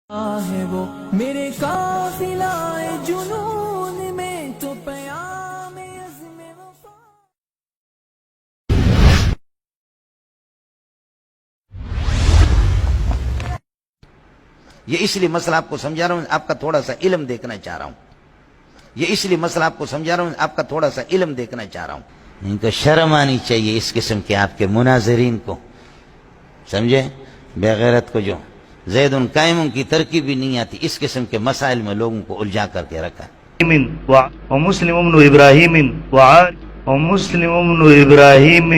ہے وہ میرے قافلہ جنون میں تو پیام عزم وفا۔ یہ اس لیے مسئلہ آپ کو سمجھا رہا ہوں، آپ کا تھوڑا سا علم دیکھنا چاہ رہا ہوں۔ یہ اس لیے مسئلہ آپ کو سمجھا رہا ہوں، آپ کا تھوڑا سا علم دیکھنا چاہ رہا ہوں۔ ان کو شرم آنی چاہیے اس قسم کے آپ کے مناظرین کو، سمجھے؟ بے غیرت کو جو زید قائم کی ترکیب بھی نہیں آتی، اس قسم کے مسائل میں لوگوں کو الجھا کر کے رکھا۔ ومسلم بن ابراہیم ومسلم بن ابراہیم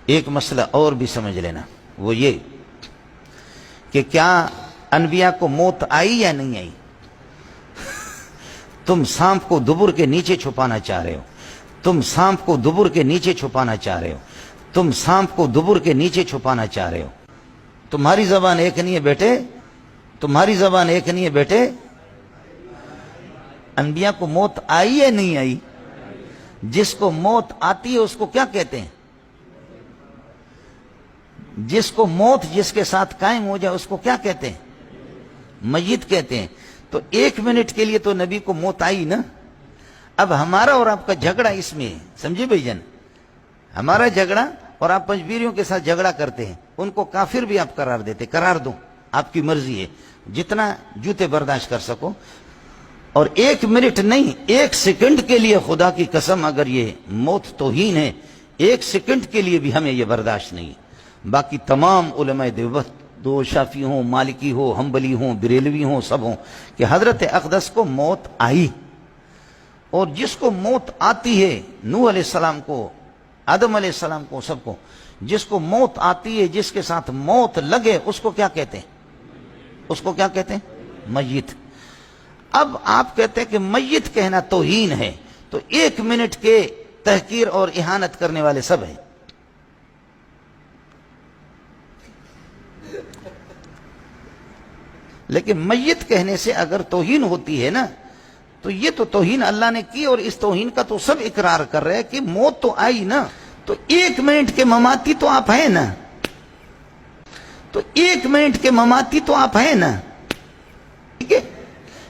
ایک مسئلہ اور بھی سمجھ لینا، وہ یہ کہ کیا انبیاء کو موت آئی یا نہیں آئی؟ تم سانپ کو دبر کے نیچے چھپانا چاہ رہے ہو، تم سانپ کو دبر کے نیچے چھپانا چاہ رہے ہو، تم سانپ کو دبر کے نیچے چھپانا چاہ رہے ہو۔ تمہاری زبان ایک نہیں ہے بیٹے، تمہاری زبان ایک نہیں ہے بیٹے۔ انبیاء کو موت آئی یا نہیں آئی؟ جس کو موت آتی ہے اس کو کیا کہتے ہیں؟ جس کو موت جس کے ساتھ قائم ہو جائے اس کو کیا کہتے ہیں؟ میت کہتے ہیں۔ تو ایک منٹ کے لیے تو نبی کو موت آئی نا۔ اب ہمارا اور آپ کا جھگڑا اس میں ہے، سمجھے بھائی جان؟ ہمارا جھگڑا اور آپ پنجبیریوں کے ساتھ جھگڑا کرتے ہیں، ان کو کافر بھی آپ قرار دیتے، قرار دو، آپ کی مرضی ہے، جتنا جوتے برداشت کر سکو۔ اور ایک منٹ نہیں، ایک سیکنڈ کے لیے خدا کی قسم اگر یہ موت توہین ہے، ایک سیکنڈ کے لیے بھی ہمیں یہ برداشت نہیں ہے۔ باقی تمام علماء دیوبند، دو شافعی ہوں، مالکی ہو، حنبلی ہوں، بریلوی ہوں، سب ہوں، کہ حضرت اقدس کو موت آئی، اور جس کو موت آتی ہے، نوح علیہ السلام کو، آدم علیہ السلام کو، سب کو، جس کو موت آتی ہے، جس کے ساتھ موت لگے، اس کو کیا کہتے ہیں؟ اس کو کیا کہتے ہیں؟ میت۔ اب آپ کہتے ہیں کہ میت کہنا توہین ہے، تو ایک منٹ کے تحقیر اور اہانت کرنے والے سب ہیں۔ لیکن میت کہنے سے اگر توہین ہوتی ہے نا، تو یہ تو توہین اللہ نے کی، اور اس توہین کا تو سب اقرار کر رہے ہیں کہ موت تو آئی نا، تو ایک منٹ کے مماتی تو آپ ہیں نا، تو ایک منٹ کے مماتی تو آپ ہیں نا، ٹھیک ہے؟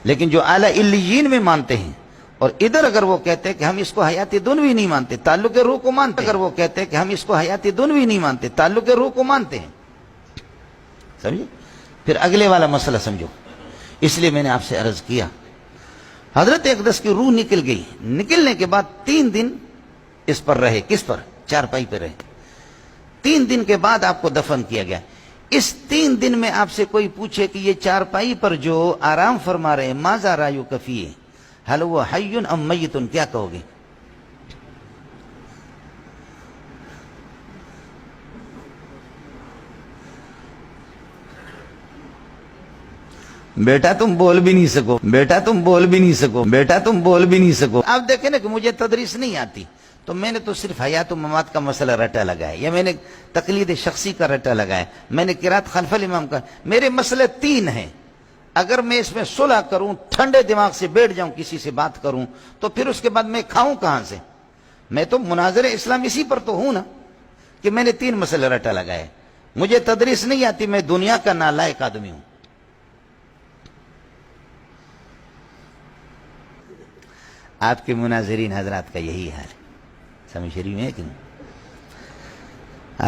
لیکن جو اعلیٰ علیین میں مانتے ہیں، اور ادھر اگر وہ کہتے ہیں کہ ہم اس کو حیات دنوی نہیں مانتے، تعلق روح کو مانتے ہیں، اگر وہ کہتے ہیں کہ ہم اس کو حیات دنوی نہیں مانتے، تعلق روح کو مانتے ہیں، سمجھے؟ پھر اگلے والا مسئلہ سمجھو، اس لیے میں نے آپ سے عرض کیا، حضرت اقدس کی روح نکل گئی، نکلنے کے بعد 3 دن اس پر رہے، کس پر؟ چارپائی پہ رہے، 3 دن کے بعد آپ کو دفن کیا گیا۔ اس 3 دن میں آپ سے کوئی پوچھے کہ یہ چارپائی پر جو آرام فرما رہے ہیں، ماذا رایک فیہ، هل هو حی ام میت، کیا کہو گے؟ بیٹا تم بول بھی نہیں سکو، بیٹا تم بول بھی نہیں سکو، بیٹا تم بول بھی نہیں سکو۔ آپ دیکھیں نا کہ مجھے تدریس نہیں آتی، تو میں نے تو صرف حیات و ممات کا مسئلہ رٹا لگایا، یا میں نے تقلید شخصی کا رٹا لگایا، میں نے قرات خلف الامام کا، میرے مسئلے 3 ہیں۔ اگر میں اس میں صلح کروں، ٹھنڈے دماغ سے بیٹھ جاؤں، کسی سے بات کروں، تو پھر اس کے بعد میں کھاؤں کہاں سے؟ میں تو مناظر اسلام اسی پر تو ہوں نا، کہ میں نے 3 مسئلے رٹا لگائے۔ مجھے تدریس نہیں آتی، میں دنیا کا نالائق آدمی ہوں۔ آپ کے مناظرین حضرات کا یہی حال ہے، سمجھ رہی میں کہ نہیں؟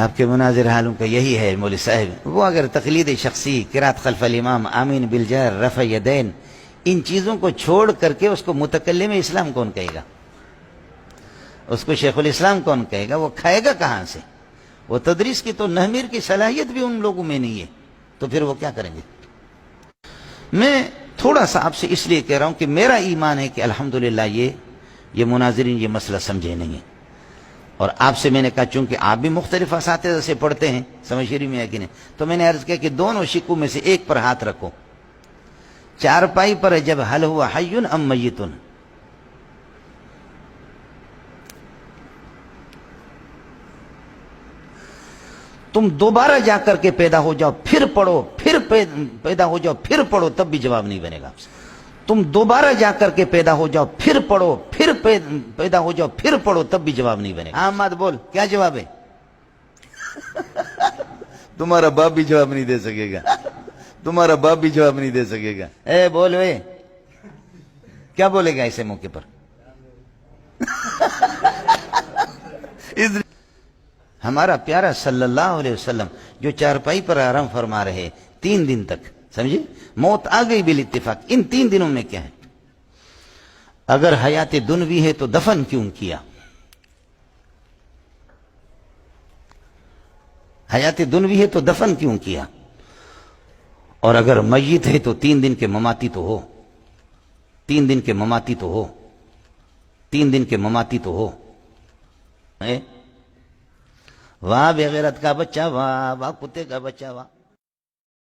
آپ کے مناظر حالوں کا یہی ہے مولوی صاحب۔ وہ اگر تقلید شخصی، قرات خلف الامام، آمین بالجہر، رفع یدین، ان چیزوں کو چھوڑ کر کے اس کو متکلم اسلام کون کہے گا؟ اس کو شیخ الاسلام کون کہے گا؟ وہ کھائے گا کہاں سے؟ وہ تدریس کی تو نحمیر کی صلاحیت بھی ان لوگوں میں نہیں ہے، تو پھر وہ کیا کریں گے؟ میں تھوڑا سا آپ سے اس لیے کہہ رہا ہوں کہ میرا ایمان ہے کہ الحمدللہ یہ مناظرین یہ مسئلہ سمجھے نہیں ہیں، اور آپ سے میں نے کہا چونکہ آپ بھی مختلف اساتذہ سے پڑھتے ہیں، سمجھ رہی میں ہے کہ نہیں، تو میں نے عرض کیا کہ دونوں شکوں میں سے ایک پر ہاتھ رکھو، چارپائی پر ہے جب هل هو حی ام میت، تم دوبارہ جا کر کے پیدا ہو جاؤ، پھر پڑھو، پھر پیدا ہو جاؤ، پھر پڑھو، تب بھی جواب نہیں بنے گا آپ سے۔ تم دوبارہ جا کر کے پیدا ہو جاؤ، پھر پڑھو، پھر پیدا ہو جاؤ، پھر پڑھو، تب بھی جواب نہیں بنے گا۔ ہاں مت بول، کیا جواب ہے؟ تمہارا باپ بھی جواب نہیں دے سکے گا، تمہارا باپ بھی جواب نہیں دے سکے گا. اے بول وے، کیا بولے گا ایسے موقع پر؟ ہمارا پیارا صلی اللہ علیہ وسلم جو چارپائی پر آرام فرما رہے 3 دن تک، سمجھے، موت آ گئی بالاتفاق. ان 3 دنوں میں کیا ہے؟ اگر حیات دنوی ہے تو دفن کیوں کیا؟ حیات دنوی ہے تو دفن کیوں کیا؟ اور اگر میت ہے تو 3 دن کے مماتی تو ہو، 3 دن کے مماتی تو ہو، 3 دن کے مماتی تو ہو. واہ بے غیرت کا بچہ، واہ واہ کتے کا بچہ، واہ.